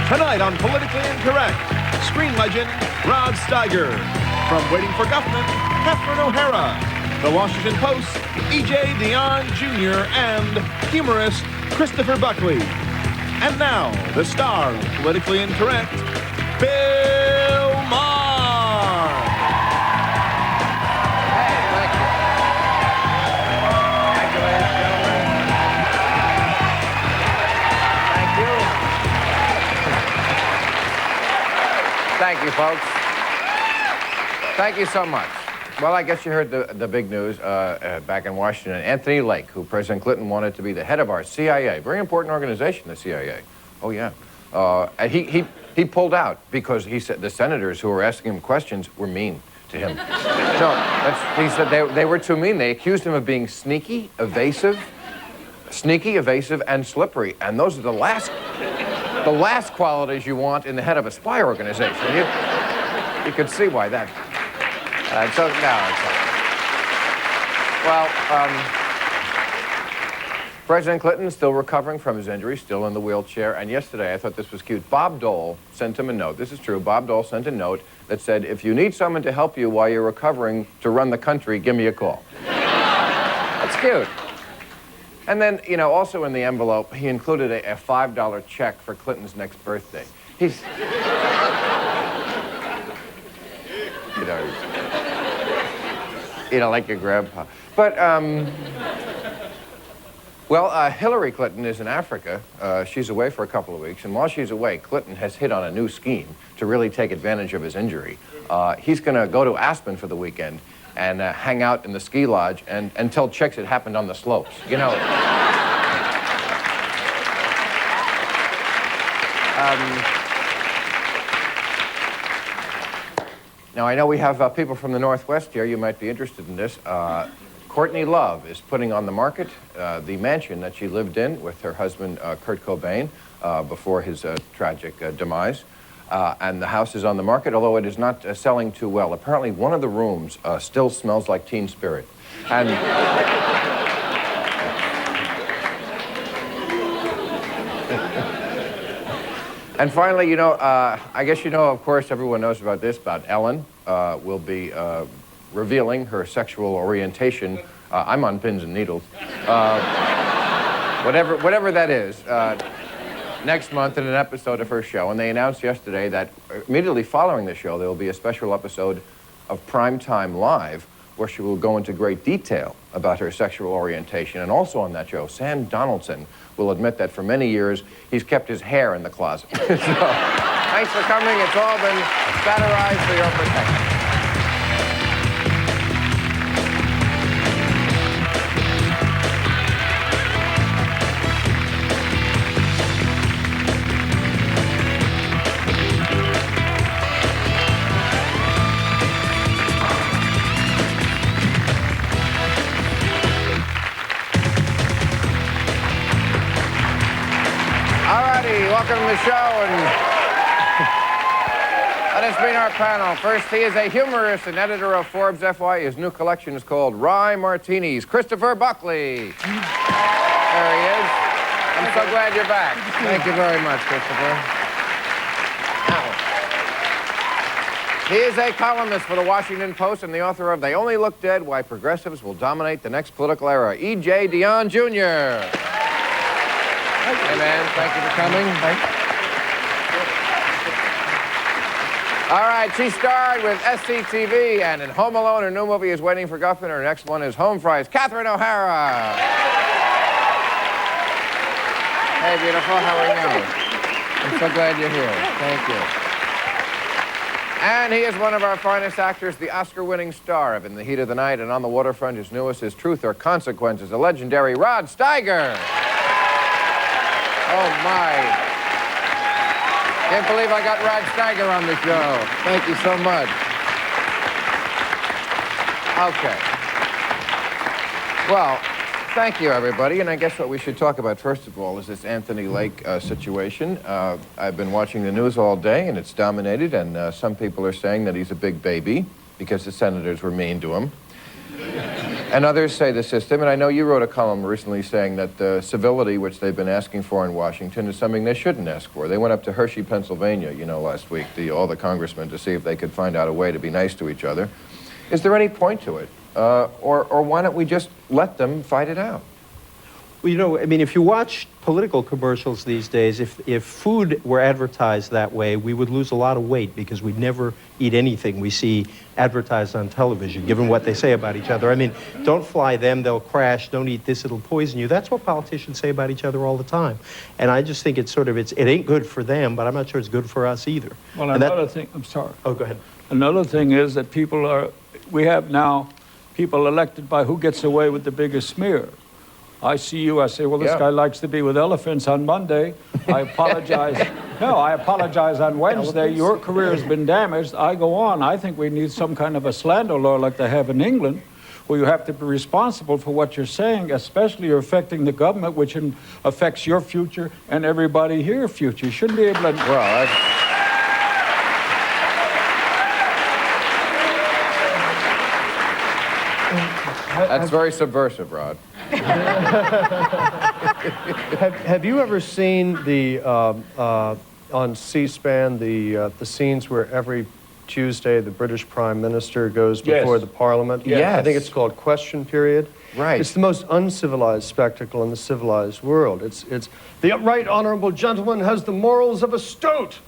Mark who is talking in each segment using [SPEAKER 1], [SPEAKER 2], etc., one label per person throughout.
[SPEAKER 1] Tonight on Politically Incorrect, screen legend Rod Steiger. From Waiting for Guffman, Catherine O'Hara. The Washington Post, E.J. Dionne Jr. and humorist Christopher Buckley. And now, the star of Politically Incorrect, Bill Maher.
[SPEAKER 2] Hey, thank you. Thank you, ladies and gentlemen. Thank you. Thank you, folks. Thank you so much. Well, I guess you heard the big news back in Washington. Anthony Lake, who President Clinton wanted to be the head of our CIA. Very important organization, the CIA. Oh, yeah. And he pulled out because he said the senators who were asking him questions were mean to him. He said they were too mean. They accused him of being sneaky, evasive, and slippery. And those are the last qualities you want in the head of a spy organization. You could see why that. So, no, it's well, President Clinton still recovering from his injury, still in the wheelchair. And yesterday, I thought this was cute. Bob Dole sent him a note. This is true. Bob Dole sent a note that said, if you need someone to help you while you're recovering to run the country, give me a call. That's cute. And then, you know, also in the envelope, he included a $5 check for Clinton's next birthday. He's... you know, like your grandpa. But, Hillary Clinton is in Africa. She's away for a couple of weeks, and while she's away, Clinton has hit on a new scheme to really take advantage of his injury. He's going to go to Aspen for the weekend and hang out in the ski lodge and tell chicks it happened on the slopes, you know. Now, I know we have people from the Northwest here. You might be interested in this. Courtney Love is putting on the market the mansion that she lived in with her husband, Kurt Cobain, before his tragic demise. And the house is on the market, although it is not selling too well. Apparently, one of the rooms still smells like Teen Spirit. And... And finally, you know, I guess you know, of course, everyone knows about this, about Ellen will be revealing her sexual orientation. I'm on pins and needles. Whatever that is, next month in an episode of her show. And they announced yesterday that immediately following the show, there will be a special episode of Primetime Live where she will go into great detail about her sexual orientation. And also on that show, Sam Donaldson will admit that for many years, he's kept his hair in the closet. So, thanks for coming. It's all been satirized for your protection. Welcome to the show, and let us meet our panel. First, he is a humorist and editor of Forbes FY. His new collection is called Rye Martinis. Christopher Buckley. There he is. I'm so glad you're back. Thank you very much, Christopher. Now, he is a columnist for the Washington Post and the author of They Only Look Dead, Why Progressives Will Dominate the Next Political Era. E.J. Dionne Jr. Hey, man, thank you for coming. Thanks. All right, she starred with SCTV and in Home Alone. Her new movie is Waiting for Guffman. Her next one is Home Fries. Catherine O'Hara. Hey, beautiful, how are you? I'm so glad you're here. Thank you. And he is one of our finest actors, the Oscar-winning star of In the Heat of the Night and On the Waterfront. His newest is Truth or Consequences, the legendary Rod Steiger. Oh, my. Can't believe I got Rod Steiger on the show. Thank you so much. Okay. Well, thank you, everybody. And I guess what we should talk about, first of all, is this Anthony Lake situation. I've been watching the news all day, and it's dominated. And some people are saying that he's a big baby because the senators were mean to him. And others say the system, and I know you wrote a column recently saying that the civility which they've been asking for in Washington is something they shouldn't ask for. They went up to Hershey, Pennsylvania, you know, last week, all the congressmen, to see if they could find out a way to be nice to each other. Is there any point to it? Or why don't we just let them fight it out?
[SPEAKER 3] Well, you know, I mean, if you watch political commercials these days, if food were advertised that way, we would lose a lot of weight because we'd never eat anything we see advertised on television, given what they say about each other. I mean, don't fly them, they'll crash, don't eat this, it'll poison you. That's what politicians say about each other all the time. And I just think it's sort of, it ain't good for them, but I'm not sure it's good for us either.
[SPEAKER 4] Well, another thing, I'm sorry.
[SPEAKER 3] Oh, go ahead.
[SPEAKER 4] Another thing is that we have now people elected by who gets away with the biggest smear. I see you, I say, well, this guy likes to be with elephants on Monday. I apologize. No, I apologize on Wednesday.
[SPEAKER 3] Elephants?
[SPEAKER 4] Your career has been damaged. I go on. I think we need some kind of a slander law like they have in England, where you have to be responsible for what you're saying, especially you're affecting the government, which affects your future and everybody here's future. You shouldn't be able to...
[SPEAKER 2] Well, that's very subversive, Rod.
[SPEAKER 5] Have you ever seen the on C-SPAN the scenes where every Tuesday the British Prime Minister goes before the Parliament?
[SPEAKER 2] Yes.
[SPEAKER 5] I think it's called Question Period.
[SPEAKER 2] Right.
[SPEAKER 5] It's the most uncivilized spectacle in the civilized world. It's the right honourable gentleman has the morals of a stoat.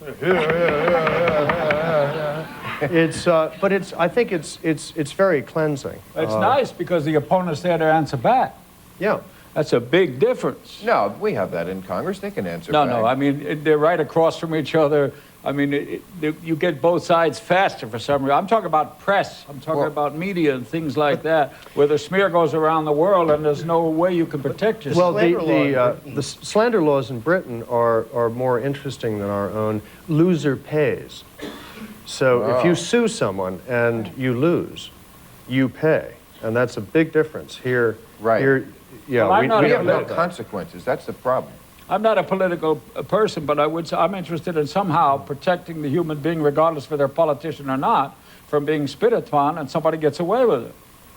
[SPEAKER 5] I think it's very cleansing.
[SPEAKER 4] It's nice because the opponent's there to answer back.
[SPEAKER 5] Yeah.
[SPEAKER 4] That's a big difference.
[SPEAKER 2] No, we have that in Congress. They can answer
[SPEAKER 4] No,
[SPEAKER 2] back.
[SPEAKER 4] no, I mean, they're right across from each other. I mean, you get both sides faster for some reason. I'm talking about press. I'm talking about media and things like that, where the smear goes around the world and there's no way you can protect yourself.
[SPEAKER 5] Well, the slander laws in Britain are more interesting than our own. Loser pays. So if you sue someone and you lose, you pay. And that's a big difference. Here,
[SPEAKER 2] Right.
[SPEAKER 5] Yeah,
[SPEAKER 4] Well,
[SPEAKER 2] We have no consequences. That's the problem.
[SPEAKER 4] I'm not a political person, but I'm interested in somehow protecting the human being, regardless of whether they're a politician or not, from being spit upon and somebody gets away with it.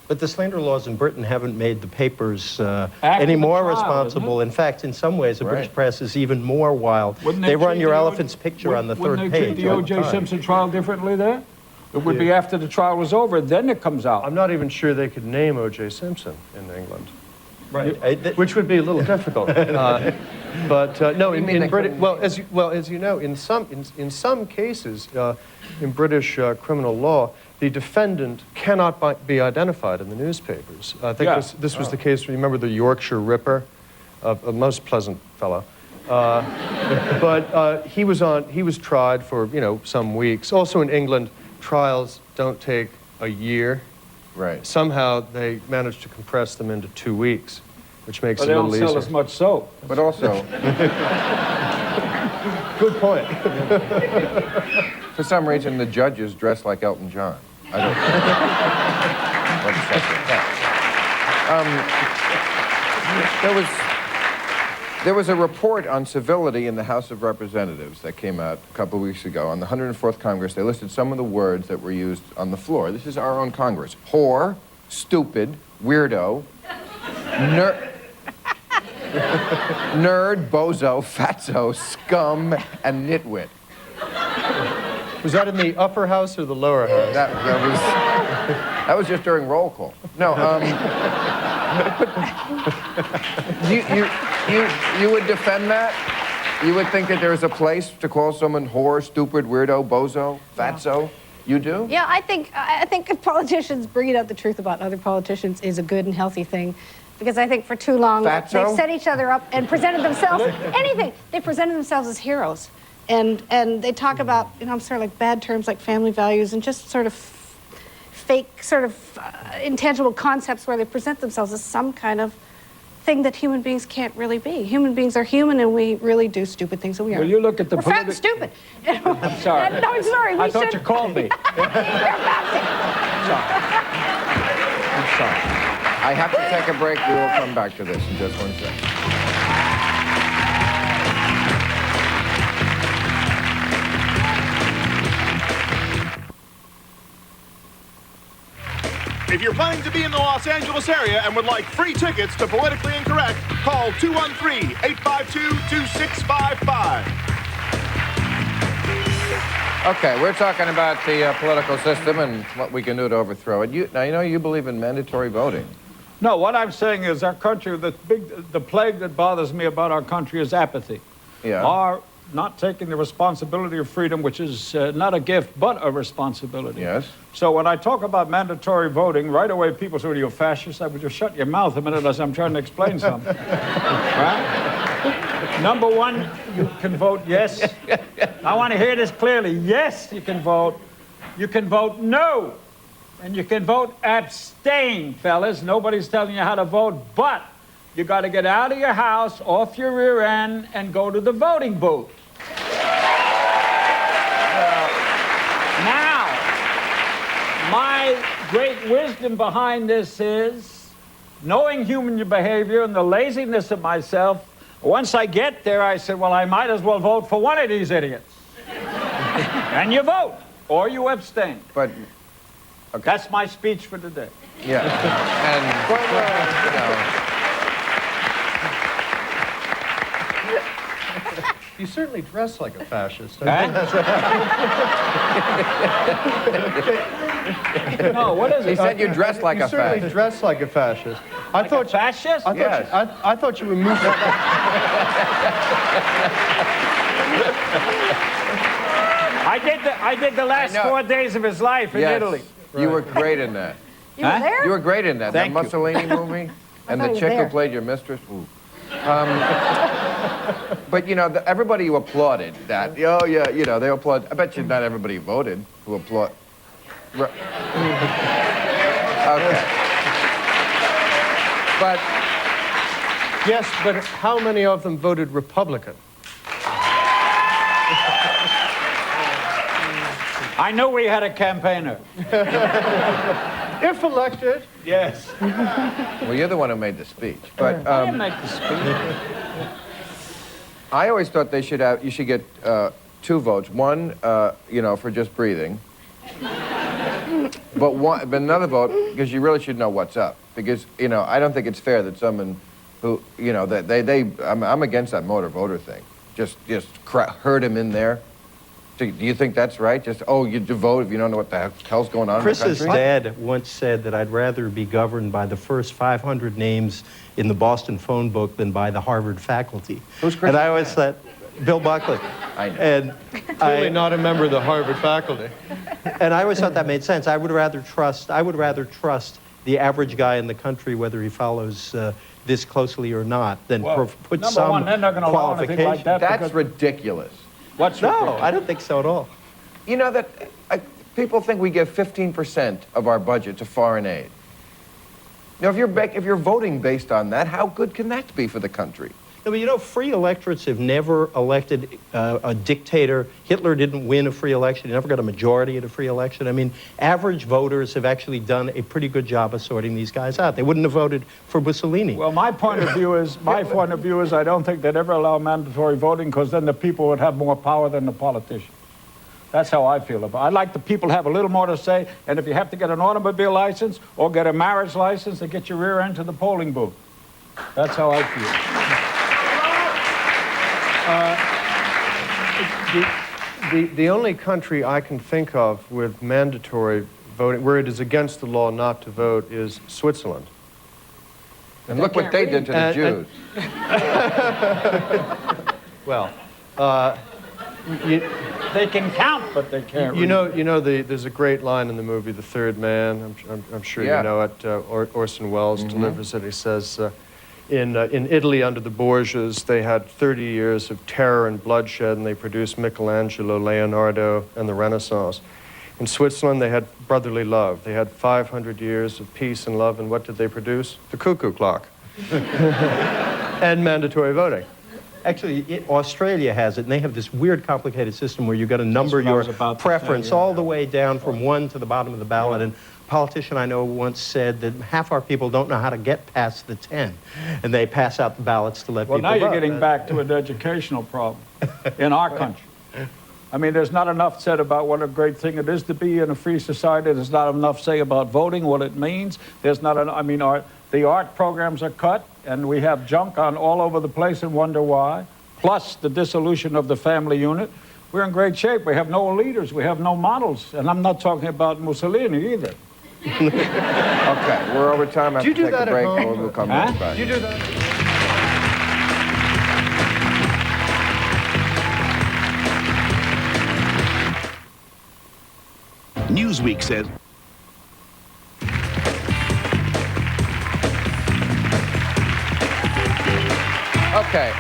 [SPEAKER 3] But the slander laws in Britain haven't made the papers
[SPEAKER 4] Act
[SPEAKER 3] any
[SPEAKER 4] in the
[SPEAKER 3] more
[SPEAKER 4] trial,
[SPEAKER 3] responsible. In fact, in some ways, the British press is even more wild.
[SPEAKER 4] Wouldn't
[SPEAKER 3] They run
[SPEAKER 4] treat
[SPEAKER 3] your
[SPEAKER 4] the
[SPEAKER 3] elephant's picture on the third
[SPEAKER 4] Wouldn't they treat
[SPEAKER 3] page.
[SPEAKER 4] the
[SPEAKER 3] all the
[SPEAKER 4] O.J.
[SPEAKER 3] time.
[SPEAKER 4] Simpson trial differently there? It would be after the trial was over, then it comes out.
[SPEAKER 5] I'm not even sure they could name O.J. Simpson in England.
[SPEAKER 3] Right.
[SPEAKER 5] Which would be a little difficult. No, in British, as you know, in some cases, in British criminal law, the defendant cannot be identified in the newspapers. I think this was the case. Remember the Yorkshire Ripper, a most pleasant fellow. But he was tried for some weeks. Also in England, trials don't take a year.
[SPEAKER 2] Right.
[SPEAKER 5] Somehow they managed to compress them into 2 weeks, which makes
[SPEAKER 4] But
[SPEAKER 5] it
[SPEAKER 4] they
[SPEAKER 5] a
[SPEAKER 4] don't
[SPEAKER 5] little
[SPEAKER 4] sell
[SPEAKER 5] easier.
[SPEAKER 4] as much soap.
[SPEAKER 2] But also,
[SPEAKER 5] Good point.
[SPEAKER 2] for some reason, the judges dress like Elton John. I don't know. There was a report on civility in the House of Representatives that came out a couple of weeks ago. On the 104th Congress, they listed some of the words that were used on the floor. This is our own Congress. Whore, stupid, weirdo, nerd, bozo, fatso, scum, and nitwit.
[SPEAKER 5] Was that in the upper house or the lower house?
[SPEAKER 2] That was just during roll call. No, you would defend that? You would think that there is a place to call someone whore, stupid, weirdo, bozo, fatso? You do?
[SPEAKER 6] Yeah, I think if politicians bringing out the truth about other politicians is a good and healthy thing. Because I think for too long,
[SPEAKER 2] Fatso?
[SPEAKER 6] they've set each other up and presented themselves, anything. They presented themselves as heroes. And they talk about, sort of like bad terms like family values and just sort of fake, sort of intangible concepts where they present themselves as some kind of thing that human beings can't really be. Human beings are human and we really do stupid things that we are.
[SPEAKER 4] Well, you look at the
[SPEAKER 6] We're fat and stupid.
[SPEAKER 4] I'm sorry.
[SPEAKER 6] No, I'm sorry.
[SPEAKER 4] I thought you called me.
[SPEAKER 6] You're
[SPEAKER 4] I'm sorry.
[SPEAKER 2] I have to take a break. We will come back to this in just 1 second.
[SPEAKER 1] If you're planning to be in the Los Angeles area and would like free tickets to Politically Incorrect, call 213-852-2655.
[SPEAKER 2] Okay, we're talking about the political system and what we can do to overthrow it. Now, you know you believe in mandatory voting.
[SPEAKER 4] No, what I'm saying is our country, the plague that bothers me about our country is apathy.
[SPEAKER 2] Yeah.
[SPEAKER 4] Our not taking the responsibility of freedom, which is not a gift, but a responsibility.
[SPEAKER 2] Yes.
[SPEAKER 4] So when I talk about mandatory voting, right away people say, you're fascist. I would just shut your mouth a minute as I'm trying to explain something. Right? Number one, you can vote yes. I want to hear this clearly. Yes, you can vote. You can vote no. And you can vote abstain, fellas. Nobody's telling you how to vote, but you got to get out of your house, off your rear end, and go to the voting booth. Now, my great wisdom behind this is, knowing human behavior and the laziness of myself, once I get there, I said, well, I might as well vote for one of these idiots. And you vote, or you abstain.
[SPEAKER 2] But, okay.
[SPEAKER 4] That's my speech for today.
[SPEAKER 2] Yeah. And,
[SPEAKER 5] You certainly dress like a fascist.
[SPEAKER 4] No, what is it?
[SPEAKER 2] he said you dress like
[SPEAKER 5] You
[SPEAKER 2] a
[SPEAKER 5] certainly
[SPEAKER 2] fascist.
[SPEAKER 5] dress like a fascist.
[SPEAKER 4] Like a fascist?
[SPEAKER 2] Yes.
[SPEAKER 5] I thought you were moving.
[SPEAKER 4] I did the last 4 days of his life in
[SPEAKER 2] Yes.
[SPEAKER 4] Italy.
[SPEAKER 2] You were great in that.
[SPEAKER 6] You were there?
[SPEAKER 2] You were great in that.
[SPEAKER 4] Thank
[SPEAKER 2] that
[SPEAKER 4] you.
[SPEAKER 2] Mussolini movie. And
[SPEAKER 6] thought
[SPEAKER 2] the
[SPEAKER 6] you
[SPEAKER 2] chick
[SPEAKER 6] were
[SPEAKER 2] who
[SPEAKER 6] there.
[SPEAKER 2] played your mistress. Ooh. But, you know, everybody who applauded that, oh, yeah, you know, they applaud. I bet you not everybody voted who applaud. Okay. But,
[SPEAKER 5] Yes, but how many of them voted Republican?
[SPEAKER 4] I knew we had a campaigner.
[SPEAKER 5] If elected.
[SPEAKER 4] Yes.
[SPEAKER 2] well, you're the one who made the speech. But
[SPEAKER 4] I didn't make the speech.
[SPEAKER 2] I always thought you should get 2 votes. One, you know, for just breathing. But another vote, because you really should know what's up. Because, you know, I don't think it's fair that someone who, you know, that I'm against that motor voter thing. Just herd him in there. Do you think that's right? Just, you vote if you don't know what the hell's going on
[SPEAKER 3] Chris's
[SPEAKER 2] in the country?
[SPEAKER 3] dad once said that I'd rather be governed by the first 500 names in the Boston phone book than by the Harvard faculty.
[SPEAKER 2] Who's Chris's
[SPEAKER 3] And I always thought, Bill Buckley.
[SPEAKER 2] I know.
[SPEAKER 3] And
[SPEAKER 5] Clearly not a member of the Harvard faculty.
[SPEAKER 3] And I always thought that made sense. I would rather trust the average guy in the country, whether he follows this closely or not, than put
[SPEAKER 4] number
[SPEAKER 3] some
[SPEAKER 4] one, they're not gonna allow anything
[SPEAKER 3] qualification.
[SPEAKER 4] like that.
[SPEAKER 2] That's ridiculous.
[SPEAKER 4] What's
[SPEAKER 3] No,
[SPEAKER 4] ridiculous?
[SPEAKER 3] I don't think so at all.
[SPEAKER 2] You know that people think we give 15% of our budget to foreign aid. Now, if you're voting based on that, how good can that be for the country?
[SPEAKER 3] No, but you know, free electorates have never elected a dictator. Hitler didn't win a free election. He never got a majority at a free election. I mean, average voters have actually done a pretty good job of sorting these guys out. They wouldn't have voted for Mussolini.
[SPEAKER 4] Well, my point of view is I don't think they'd ever allow mandatory voting, because then the people would have more power than the politicians. That's how I feel about it. I'd like the people to have a little more to say, and if you have to get an automobile license or get a marriage license, to get your rear end to the polling booth. That's how I feel.
[SPEAKER 5] The only country I can think of with mandatory voting, where it is against the law not to vote, is Switzerland.
[SPEAKER 2] And look what they did to the Jews.
[SPEAKER 5] Well,
[SPEAKER 4] They can count, but they can't read.
[SPEAKER 5] there's a great line in the movie The Third Man. I'm sure
[SPEAKER 2] Yeah.
[SPEAKER 5] you know it. Orson Welles delivers it. He says, in Italy under the Borgias, they had 30 years of terror and bloodshed, and they produced Michelangelo, Leonardo, and the Renaissance. In Switzerland, they had brotherly love. They had 500 years of peace and love, and what did they produce? The cuckoo clock. And mandatory voting.
[SPEAKER 3] Actually, Australia has it, and they have this weird, complicated system where you've got to number
[SPEAKER 4] what I
[SPEAKER 3] your
[SPEAKER 4] was about to
[SPEAKER 3] preference
[SPEAKER 4] say, yeah.
[SPEAKER 3] all the way down from 1 to the bottom of the ballot. And a politician I know once said that half our people don't know how to get past the 10, and they pass out the ballots to let
[SPEAKER 4] Well,
[SPEAKER 3] people
[SPEAKER 4] now you're
[SPEAKER 3] vote.
[SPEAKER 4] getting back to an educational problem in our country. I mean, there's not enough said about what a great thing it is to be in a free society. There's not enough say about voting, what it means. There's not, I mean, the art programs are cut, and we have junk on all over the place and wonder why. Plus the dissolution of the family unit. We're in great shape. We have no leaders. We have no models. And I'm not talking about Mussolini either.
[SPEAKER 2] Okay, we're over time. I have to take a break. We'll come right back.
[SPEAKER 5] Do you do that?
[SPEAKER 7] Newsweek says...
[SPEAKER 2] Okay,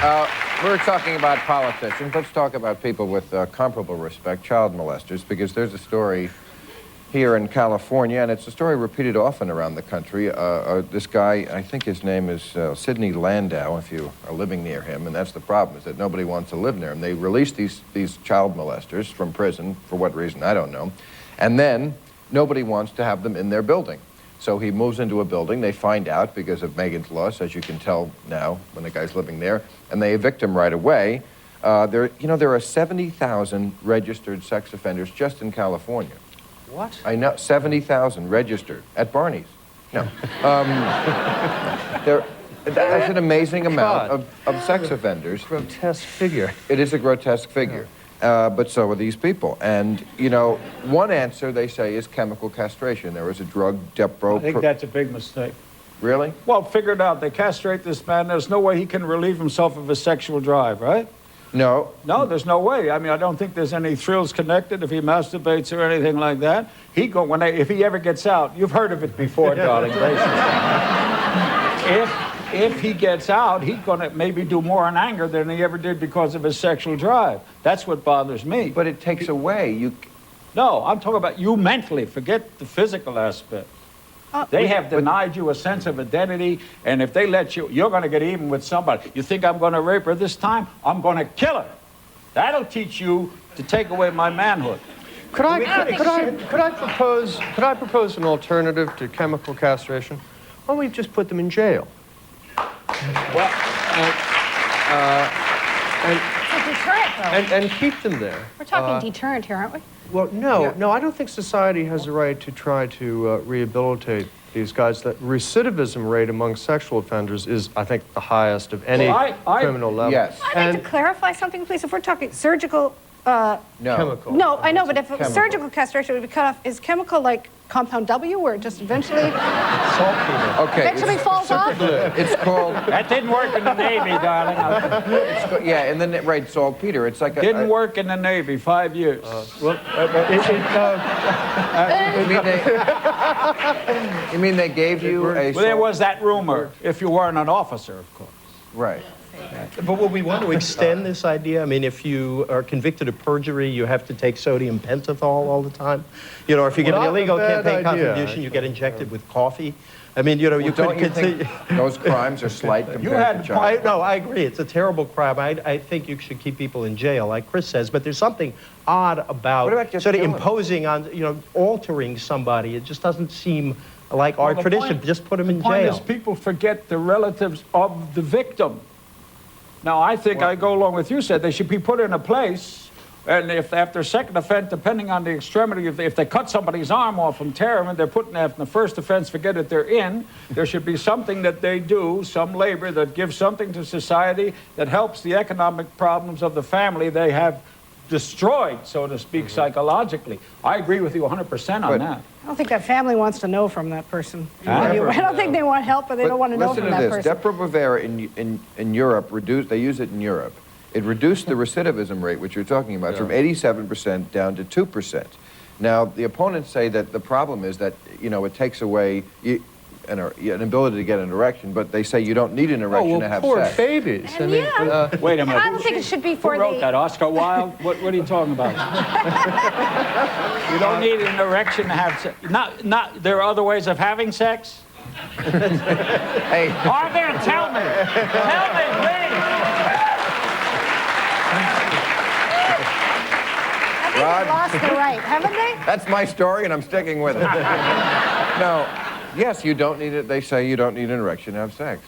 [SPEAKER 2] we're talking about politicians. Let's talk about people with comparable respect, child molesters, because there's a story here in California, and it's a story repeated often around the country. This guy, I think his name is Sidney Landau, if you are living near him, and that's the problem, is that nobody wants to live near him. They release these child molesters from prison, for what reason, I don't know, and then nobody wants to have them in their building. So he moves into a building. They find out because of Megan's loss, as you can tell now when the guy's living there, and they evict him right away. There are 70,000 registered sex offenders just in California.
[SPEAKER 5] What?
[SPEAKER 2] I know, 70,000 registered at Barney's. No. That's an amazing amount of sex offenders.
[SPEAKER 5] Grotesque figure.
[SPEAKER 2] It is a grotesque figure. But so are these people. And, one answer, they say, is chemical castration. There was a drug, Depro...
[SPEAKER 4] I think that's a big mistake.
[SPEAKER 2] Really?
[SPEAKER 4] Well, figure it out. They castrate this man. There's no way he can relieve himself of his sexual drive, right?
[SPEAKER 2] No.
[SPEAKER 4] No, there's no way. I mean, I don't think there's any thrills connected if he masturbates or anything like that. If he ever gets out, you've heard of it before, darling. If he gets out, he's going to maybe do more in anger than he ever did because of his sexual drive. That's what bothers me.
[SPEAKER 2] But it takes away.
[SPEAKER 4] No, I'm talking about you mentally. Forget the physical aspect. They have denied you a sense of identity, and if they let you, you're going to get even with somebody. You think I'm going to rape her this time? I'm going to kill her. That'll teach you to take away my manhood.
[SPEAKER 5] Could I propose an alternative to chemical castration? Why don't we just put them in jail?
[SPEAKER 6] Well, it's a deterrent, though.
[SPEAKER 5] And keep them there.
[SPEAKER 6] We're talking deterrent here, aren't we?
[SPEAKER 5] Well, no, I don't think society has the right to try to rehabilitate these guys. The recidivism rate among sexual offenders is, I think, the highest of any criminal level.
[SPEAKER 2] Yes.
[SPEAKER 6] I'd like to clarify something, please. If we're talking surgical...
[SPEAKER 2] No.
[SPEAKER 5] Chemical.
[SPEAKER 6] No, I know, but if surgical castration would be cut off, is chemical like compound W, where it just eventually falls off?
[SPEAKER 2] It's called...
[SPEAKER 4] That didn't work in the Navy, darling.
[SPEAKER 2] Right, saltpeter. It's like
[SPEAKER 4] Didn't work in the Navy, 5 years.
[SPEAKER 2] You mean they gave you a...
[SPEAKER 4] Well, there was that rumor, if you weren't an officer, of course.
[SPEAKER 2] Right.
[SPEAKER 3] But would we want to extend this idea? I mean, if you are convicted of perjury, you have to take sodium pentothal all the time. If you get an illegal campaign contribution, you get injected with coffee. I mean, you
[SPEAKER 2] don't you think those crimes are slight compared to child?
[SPEAKER 3] No, I agree. It's a terrible crime. I think you should keep people in jail, like Chris says. But there's something odd about sort of imposing on, altering somebody. It just doesn't seem like our tradition. Just put them in jail.
[SPEAKER 4] The point is, people forget the relatives of the victim. Now, I think I go along with you, said they should be put in a place, and if after second offense, depending on the extremity, if they cut somebody's arm off and tear them, and they're put in after the first offense, forget it, they're in, there should be something that they do, some labor that gives something to society that helps the economic problems of the family they have destroyed, so to speak, psychologically. I agree with you 100% on that.
[SPEAKER 6] I don't think that family wants to know from that person. I don't think they want help, but they don't want to know from that person.
[SPEAKER 2] Listen to this. Depo-Provera in Europe, they use it in Europe. It reduced the recidivism rate, which you're talking about, from 87% down to 2%. Now, the opponents say that the problem is that, it takes away an ability to get an erection, but they say you don't need an erection to have
[SPEAKER 5] poor
[SPEAKER 2] sex.
[SPEAKER 5] Babies.
[SPEAKER 6] I mean,
[SPEAKER 4] wait a minute.
[SPEAKER 6] I don't think it should be for
[SPEAKER 4] Who wrote that? Oscar Wilde? What are you talking about? You don't need an erection to have sex. There are other ways of having sex?
[SPEAKER 2] Hey.
[SPEAKER 4] Are there? Tell me. Tell me, please.
[SPEAKER 6] I think they lost the right, haven't they?
[SPEAKER 2] That's my story, and I'm sticking with it. No. Yes, you don't need it. They say you don't need an erection to have sex.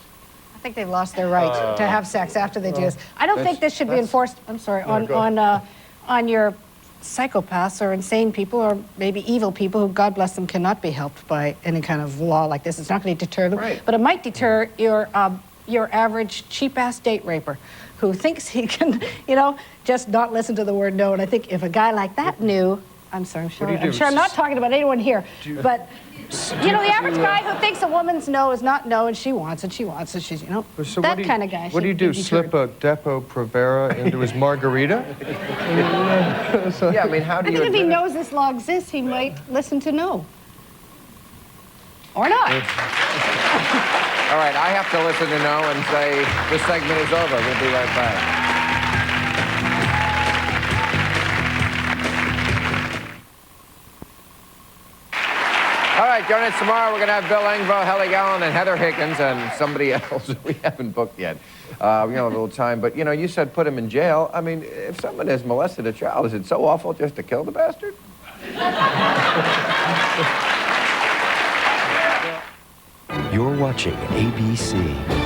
[SPEAKER 6] I think they've lost their right to have sex after they do this. I don't think this should be enforced, I'm sorry, on your psychopaths or insane people or maybe evil people who, God bless them, cannot be helped by any kind of law like this. It's not going to deter them,
[SPEAKER 2] Right.
[SPEAKER 6] but it might deter your average cheap-ass date raper who thinks he can, just not listen to the word no. And I think if a guy like that knew, I'm sorry, I'm sure I'm not talking about anyone here, but the average guy who thinks a woman's no is not no and she wants it, she's,
[SPEAKER 5] So
[SPEAKER 6] that kind of guy.
[SPEAKER 5] What do you do, slip a Depo-Provera into his margarita?
[SPEAKER 2] Yeah, I mean, how do
[SPEAKER 6] I
[SPEAKER 2] you
[SPEAKER 6] think if he
[SPEAKER 2] administer-
[SPEAKER 6] knows this law exists, he might listen to no. Or not.
[SPEAKER 2] All right, I have to listen to no and say this segment is over. We'll be right back. All right, join us tomorrow. We're going to have Bill Engvall, Helly Gallen, and Heather Higgins, and somebody else we haven't booked yet. We have a little time, but, you said put him in jail. I mean, if someone has molested a child, is it so awful just to kill the bastard?
[SPEAKER 8] You're watching ABC.